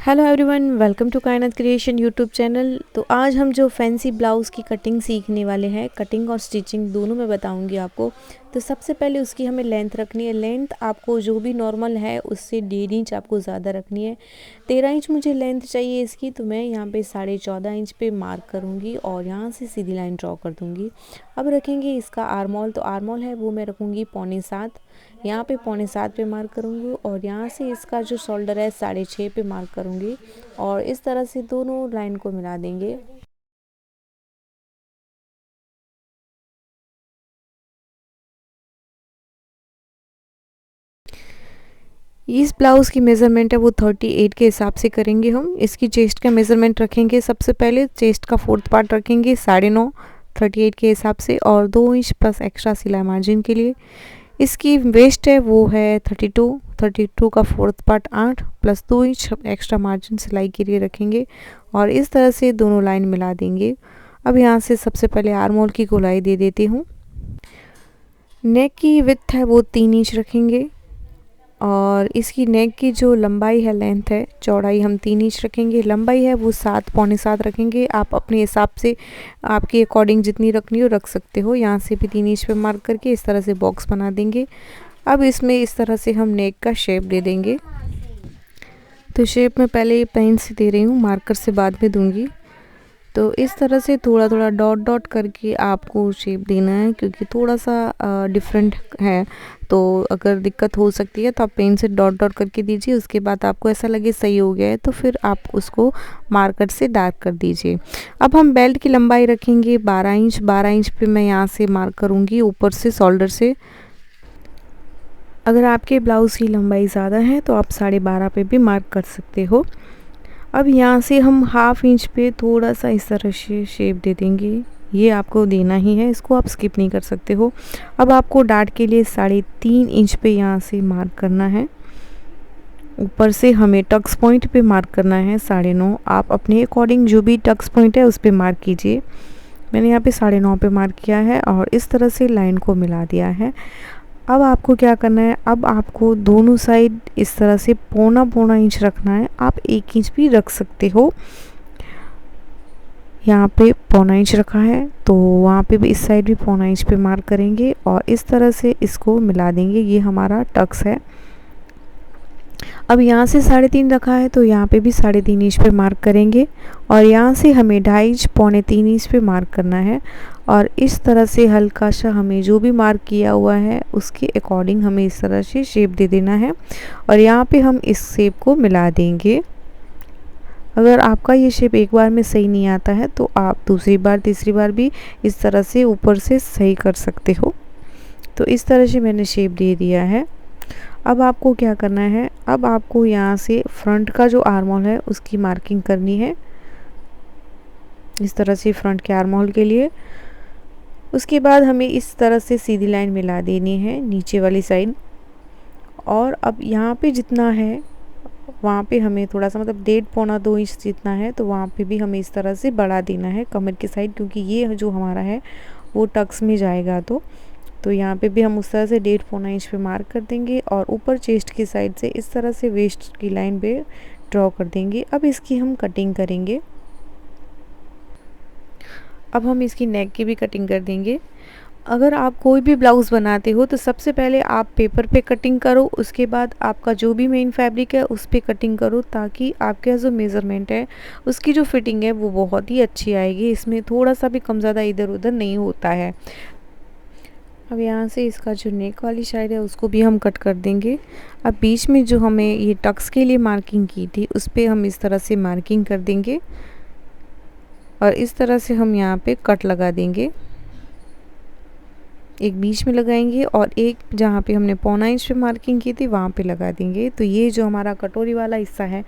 Hello everyone, welcome to कायनात creation YouTube channel. तो आज हम जो फैंसी ब्लाउज़ की कटिंग सीखने वाले हैं, कटिंग और स्टिचिंग दोनों में बताऊंगी आपको। तो सबसे पहले उसकी हमें लेंथ रखनी है। लेंथ आपको जो भी नॉर्मल है उससे 1.5 इंच आपको ज़्यादा रखनी है। 13 इंच मुझे लेंथ चाहिए इसकी, तो मैं यहाँ पे 14.5 इंच पे मार्क करूँगी और यहाँ से सीधी लाइन ड्रॉ कर दूँगी। अब रखेंगे इसका आर्मोल, तो आर्मोल है वो मैं रखूँगी 6.25। यहाँ पे 6.25 पे मार्क करूँगी और यहाँ से इसका जो शोल्डर है 6.5 पे मार्क करूँगी और इस तरह से दोनों लाइन को मिला देंगे। इस ब्लाउज़ की मेज़रमेंट है वो 38 के हिसाब से करेंगे हम। इसकी चेस्ट का मेज़रमेंट रखेंगे। सबसे पहले चेस्ट का 4th पार्ट रखेंगे 9.5 38 के हिसाब से और 2 इंच प्लस एक्स्ट्रा सिलाई मार्जिन के लिए। इसकी वेस्ट है वो है 32 का 4th part 8 plus 2 inch extra margin सिलाई के लिए रखेंगे और इस तरह से दोनों लाइन मिला देंगे। अब यहाँ से सबसे पहले आर्मोल की गोलाई दे देती हूँ। नेक की विड्थ है वो 3 इंच रखेंगे और इसकी नेक की जो लंबाई है, लेंथ है, चौड़ाई हम 3 इंच रखेंगे। लंबाई है वो 7 पौने 7 रखेंगे। आप अपने हिसाब से आपके अकॉर्डिंग जितनी रखनी हो रख सकते हो। यहाँ से भी 3 इंच पे मार्क करके इस तरह से बॉक्स बना देंगे। अब इसमें इस तरह से हम नेक का शेप दे देंगे। तो शेप मैं पहले पेन से दे रही हूँ, मार्कर से बाद में दूंगी। तो इस तरह से थोड़ा थोड़ा डॉट डॉट करके आपको शेप देना है, क्योंकि थोड़ा सा डिफरेंट है। तो अगर दिक्कत हो सकती है तो आप पेन से डॉट डॉट करके दीजिए। उसके बाद आपको ऐसा लगे सही हो गया है तो फिर आप उसको मार्कर से डार्क कर दीजिए। अब हम बेल्ट की लंबाई रखेंगे 12 इंच। 12 इंच पे मैं यहाँ से मार्क करूँगी ऊपर से शोल्डर से। अगर आपके ब्लाउज़ की लंबाई ज़्यादा है तो आप 12.5 पे भी मार्क कर सकते हो। अब यहाँ से हम 1/2 इंच पे थोड़ा सा इस तरह से शेप दे देंगे। ये आपको देना ही है, इसको आप स्किप नहीं कर सकते हो। अब आपको डार्ट के लिए 3.5 इंच पे यहाँ से मार्क करना है। ऊपर से हमें टक्स पॉइंट पे मार्क करना है 9.5। आप अपने अकॉर्डिंग जो भी टक्स पॉइंट है उस पे मार्क कीजिए। मैंने यहाँ पे 9.5 पे मार्क किया है और इस तरह से लाइन को मिला दिया है। अब आपको क्या करना है, अब आपको दोनों साइड इस तरह से पौना इंच रखना है। आप 1 इंच भी रख सकते हो। यहाँ पे पौना इंच रखा है तो वहाँ पे भी इस साइड भी पौना इंच पे मार्क करेंगे और इस तरह से इसको मिला देंगे। ये हमारा टक्स है। अब यहाँ से 3.5 रखा है तो यहाँ पे भी 3.5 इंच पे मार्क करेंगे और यहाँ से हमें 2.5 इंच पौने 3 इंच पे मार्क करना है और इस तरह से हल्का सा हमें जो भी मार्क किया हुआ है उसके अकॉर्डिंग हमें इस तरह से शेप दे देना है और यहाँ पे हम इस शेप को मिला देंगे। अगर आपका ये शेप एक बार में सही नहीं आता है तो आप दूसरी बार तीसरी बार भी इस तरह से ऊपर से सही कर सकते हो। तो इस तरह से मैंने शेप दे दिया है। अब आपको क्या करना है, अब आपको यहाँ से फ्रंट का जो आर्मोल है उसकी मार्किंग करनी है, इस तरह से फ्रंट के आर्मोल के लिए। उसके बाद हमें इस तरह से सीधी लाइन मिला देनी है नीचे वाली साइड और अब यहाँ पे जितना है वहाँ पे हमें थोड़ा सा मतलब 1.5 पौना 2 इंच जितना है तो वहाँ पे भी हमें इस तरह से बढ़ा देना है कमर की साइड, क्योंकि ये जो हमारा है वो टक्स में जाएगा। तो यहाँ पे भी हम उस तरह से 1.5 पौना इंच पे मार्क कर देंगे और ऊपर चेस्ट की साइड से इस तरह से वेस्ट की लाइन पे ड्रॉ कर देंगे। अब इसकी हम कटिंग करेंगे। अब हम इसकी नेक की भी कटिंग कर देंगे। अगर आप कोई भी ब्लाउज़ बनाते हो तो सबसे पहले आप पेपर पे कटिंग करो, उसके बाद आपका जो भी मेन फैब्रिक है उस पे कटिंग करो, ताकि आपका जो मेज़रमेंट है उसकी जो फिटिंग है वो बहुत ही अच्छी आएगी। इसमें थोड़ा सा भी कम ज़्यादा इधर उधर नहीं होता है। अब यहाँ से इसका जो नेक वाली साइड है उसको भी हम कट कर देंगे। अब बीच में जो हमें ये टक्स के लिए मार्किंग की थी उस पर हम इस तरह से मार्किंग कर देंगे और इस तरह से हम यहाँ पे कट लगा देंगे। एक बीच में लगाएंगे और एक जहाँ पे हमने पौना इंच पे मार्किंग की थी वहाँ पे लगा देंगे। तो ये जो हमारा कटोरी वाला हिस्सा है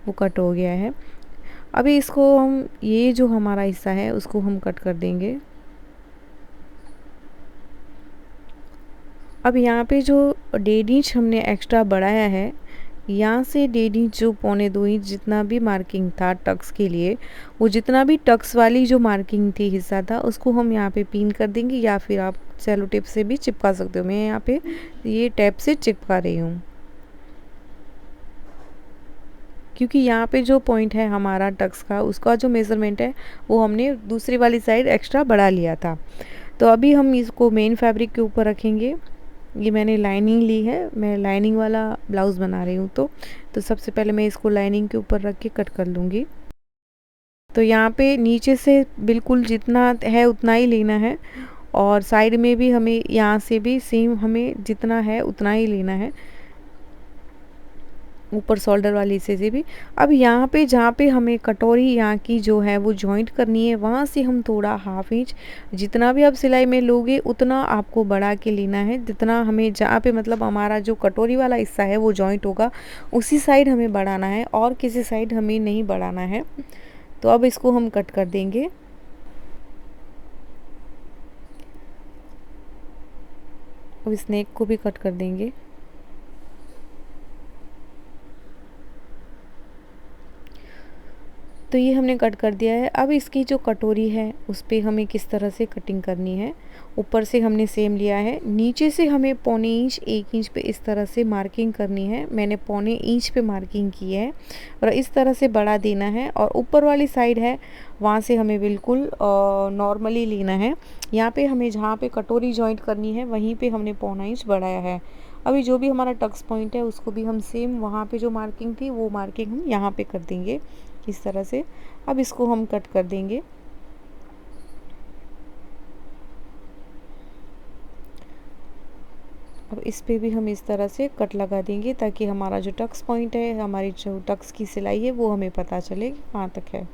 वो कट हो गया है। अभी इसको हम ये जो हमारा हिस्सा है उसको हम कट कर देंगे। अब यहाँ पे जो 1.5 इंच हमने एक्स्ट्रा बढ़ाया है, यहाँ से 1.5 इंच जो पौने 2 इंच जितना भी मार्किंग था टक्स के लिए, वो जितना भी टक्स वाली जो मार्किंग थी हिस्सा था उसको हम यहाँ पे पिन कर देंगे, या फिर आप सेलो टेप से भी चिपका सकते हो। मैं यहाँ पे ये टैप से चिपका रही हूँ। क्योंकि यहाँ पे जो पॉइंट है हमारा टक्स का, उसका जो मेज़रमेंट है वो हमने दूसरी वाली साइड एक्स्ट्रा बढ़ा लिया था। तो अभी हम इसको मेन फैब्रिक के ऊपर रखेंगे। ये मैंने लाइनिंग ली है, मैं लाइनिंग वाला ब्लाउज़ बना रही हूँ। तो सबसे पहले मैं इसको लाइनिंग के ऊपर रख के कट कर लूँगी। तो यहाँ पे नीचे से बिल्कुल जितना है उतना ही लेना है, और साइड में भी हमें यहाँ से भी सेम हमें जितना है उतना ही लेना है, ऊपर शोल्डर वाली से भी। अब यहाँ पे जहाँ पे हमें कटोरी यहाँ की जो है वो जॉइंट करनी है, वहाँ से हम थोड़ा हाफ इंच, जितना भी आप सिलाई में लोगे उतना आपको बढ़ा के लेना है। जितना हमें जहाँ पे मतलब हमारा जो कटोरी वाला हिस्सा है वो जॉइंट होगा, उसी साइड हमें बढ़ाना है और किसी साइड हमें नहीं बढ़ाना है। तो अब इसको हम कट कर देंगे। अब इस नेक को भी कट कर देंगे। तो ये हमने कट कर दिया है। अब इसकी जो कटोरी है उस पर हमें किस तरह से कटिंग करनी है। ऊपर से हमने सेम लिया है, नीचे से हमें पौने इंच 1 इंच पे इस तरह से मार्किंग करनी है। मैंने पौने इंच पे मार्किंग की है और इस तरह से बढ़ा देना है। और ऊपर वाली साइड है वहाँ से हमें बिल्कुल नॉर्मली लेना है। यहाँ पे हमें जहाँ पे कटोरी जॉइंट करनी है वहीं पे हमने पौना इंच बढ़ाया है। अभी जो भी हमारा टक्स पॉइंट है उसको भी हम सेम वहाँ पे जो मार्किंग थी वो मार्किंग हम यहाँ पे कर देंगे इस तरह से। अब इसको हम कट कर देंगे। अब इस पे भी हम इस तरह से कट लगा देंगे ताकि हमारा जो टक्स पॉइंट है, हमारी जो टक्स की सिलाई है वो हमें पता चले कहाँ तक है।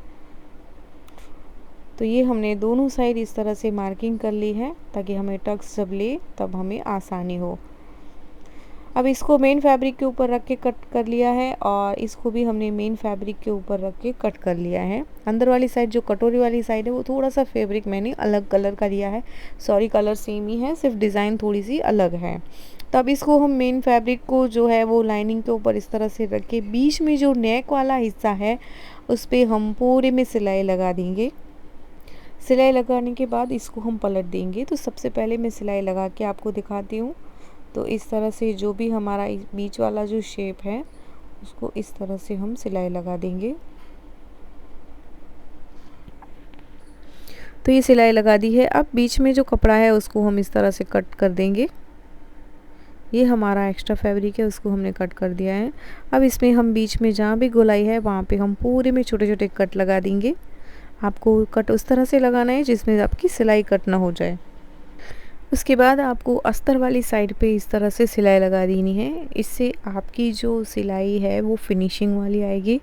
तो ये हमने दोनों साइड इस तरह से मार्किंग कर ली है ताकि हमें टक्स जब ले तब हमें आसानी हो। अब इसको मेन फैब्रिक के ऊपर रख के कट कर लिया है और इसको भी हमने मेन फैब्रिक के ऊपर रख के कट कर लिया है। अंदर वाली साइड जो कटोरी वाली साइड है वो थोड़ा सा फैब्रिक मैंने अलग कलर का लिया है। सॉरी, कलर सेम ही है, सिर्फ डिज़ाइन थोड़ी सी अलग है। तब इसको हम मेन फैब्रिक को जो है वो लाइनिंग के ऊपर इस तरह से रख के बीच में जो नेक वाला हिस्सा है उस पर हम पूरे में सिलाई लगा देंगे। सिलाई लगाने के बाद इसको हम पलट देंगे। तो सबसे पहले मैं सिलाई लगा के आपको दिखाती हूँ। तो इस तरह से जो भी हमारा बीच वाला जो शेप है उसको इस तरह से हम सिलाई लगा देंगे। तो ये सिलाई लगा दी है। अब बीच में जो कपड़ा है उसको हम इस तरह से कट कर देंगे। ये हमारा एक्स्ट्रा फैब्रिक है, उसको हमने कट कर दिया है। अब इसमें हम बीच में जहाँ भी गोलाई है वहाँ पे हम पूरे में छोटे छोटे कट लगा देंगे। आपको कट उस तरह से लगाना है जिसमें आपकी सिलाई कट ना हो जाए। उसके बाद आपको अस्तर वाली साइड पे इस तरह से सिलाई लगा देनी है। इससे आपकी जो सिलाई है वो फिनिशिंग वाली आएगी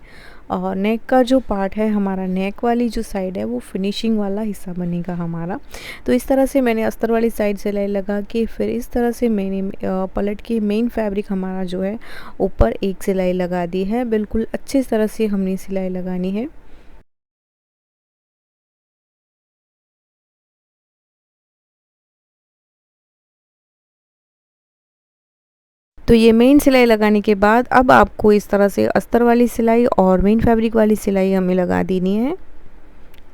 और नेक का जो पार्ट है हमारा, नेक वाली जो साइड है वो फिनिशिंग वाला हिस्सा बनेगा हमारा। तो इस तरह से मैंने अस्तर वाली साइड सिलाई लगा के फिर इस तरह से मैंने पलट के मेन फैब्रिक हमारा जो है ऊपर एक सिलाई लगा दी है। बिल्कुल अच्छी तरह से हमने सिलाई लगानी है। तो ये मेन सिलाई लगाने के बाद अब आपको इस तरह से अस्तर वाली सिलाई और मेन फैब्रिक वाली सिलाई हमें लगा देनी है।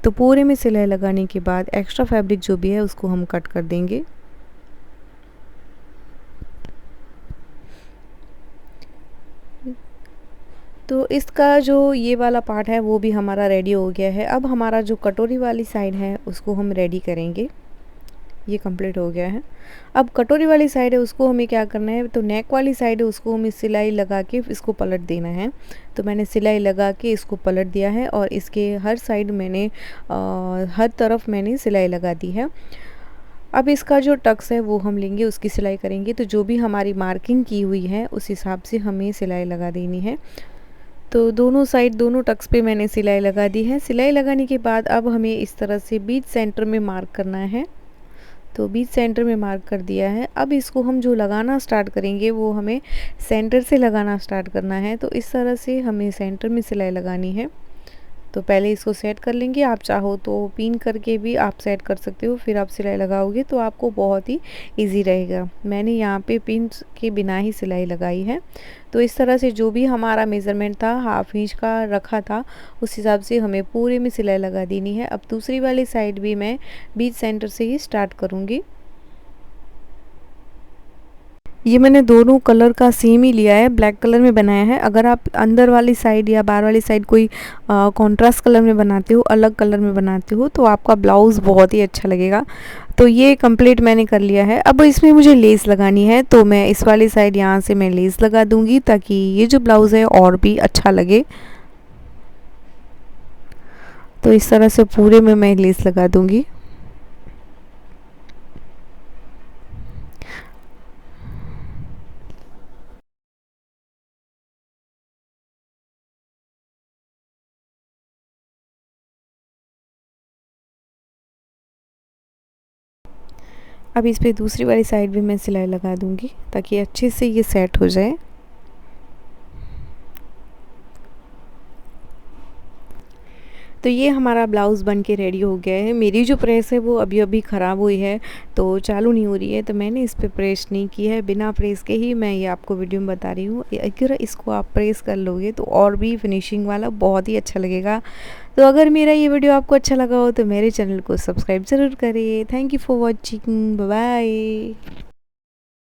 तो पूरे में सिलाई लगाने के बाद एक्स्ट्रा फैब्रिक जो भी है उसको हम कट कर देंगे। तो इसका जो ये वाला पार्ट है वो भी हमारा रेडी हो गया है। अब हमारा जो कटोरी वाली साइड है उसको हम रेडी करेंगे। ये कंप्लीट हो गया है। अब कटोरी वाली साइड है उसको हमें क्या करना है, तो नेक वाली साइड है उसको हमें सिलाई लगा के इसको पलट देना है। तो मैंने सिलाई लगा के इसको पलट दिया है और इसके हर साइड मैंने हर तरफ मैंने सिलाई लगा दी है। अब इसका जो टक्स है वो हम लेंगे, उसकी सिलाई करेंगे। तो जो भी हमारी मार्किंग की हुई है उस हिसाब से हमें सिलाई लगा देनी है। तो दोनों साइड दोनों टक्स पे मैंने सिलाई लगा दी है। सिलाई लगाने के बाद अब हमें इस तरह से बीच सेंटर में मार्क करना है। तो बीच सेंटर में मार्क कर दिया है। अब इसको हम जो लगाना स्टार्ट करेंगे वो हमें सेंटर से लगाना स्टार्ट करना है। तो इस तरह से हमें सेंटर में सिलाई लगानी है। तो पहले इसको सेट कर लेंगे। आप चाहो तो पिन करके भी आप सेट कर सकते हो, फिर आप सिलाई लगाओगे तो आपको बहुत ही इजी रहेगा। मैंने यहाँ पे पिन के बिना ही सिलाई लगाई है। तो इस तरह से जो भी हमारा मेज़रमेंट था हाफ इंच का रखा था उस हिसाब से हमें पूरे में सिलाई लगा देनी है। अब दूसरी वाली साइड भी मैं बीच सेंटर से ही स्टार्ट करूँगी। ये मैंने दोनों कलर का सेम ही लिया है, ब्लैक कलर में बनाया है। अगर आप अंदर वाली साइड या बाहर वाली साइड कोई कॉन्ट्रास्ट कलर में बनाते हो, अलग कलर में बनाते हो, तो आपका ब्लाउज़ बहुत ही अच्छा लगेगा। तो ये कंप्लीट मैंने कर लिया है। अब इसमें मुझे लेस लगानी है, तो मैं इस वाली साइड यहाँ से मैं लेस लगा दूँगी ताकि ये जो ब्लाउज़ है और भी अच्छा लगे। तो इस तरह से पूरे में मैं लेस लगा दूँगी। अब इस पे दूसरी वाली साइड भी मैं सिलाई लगा दूँगी ताकि अच्छे से ये सेट हो जाए। तो ये हमारा ब्लाउज़ बन के रेडी हो गया है। मेरी जो प्रेस है वो अभी अभी ख़राब हुई है, तो चालू नहीं हो रही है, तो मैंने इस पे प्रेस नहीं की है। बिना प्रेस के ही मैं ये आपको वीडियो में बता रही हूँ। अगर इसको आप प्रेस कर लोगे तो और भी फिनिशिंग वाला बहुत ही अच्छा लगेगा। तो अगर मेरा ये वीडियो आपको अच्छा लगा हो तो मेरे चैनल को सब्सक्राइब ज़रूर करिए। Thank you for watching. Bye bye.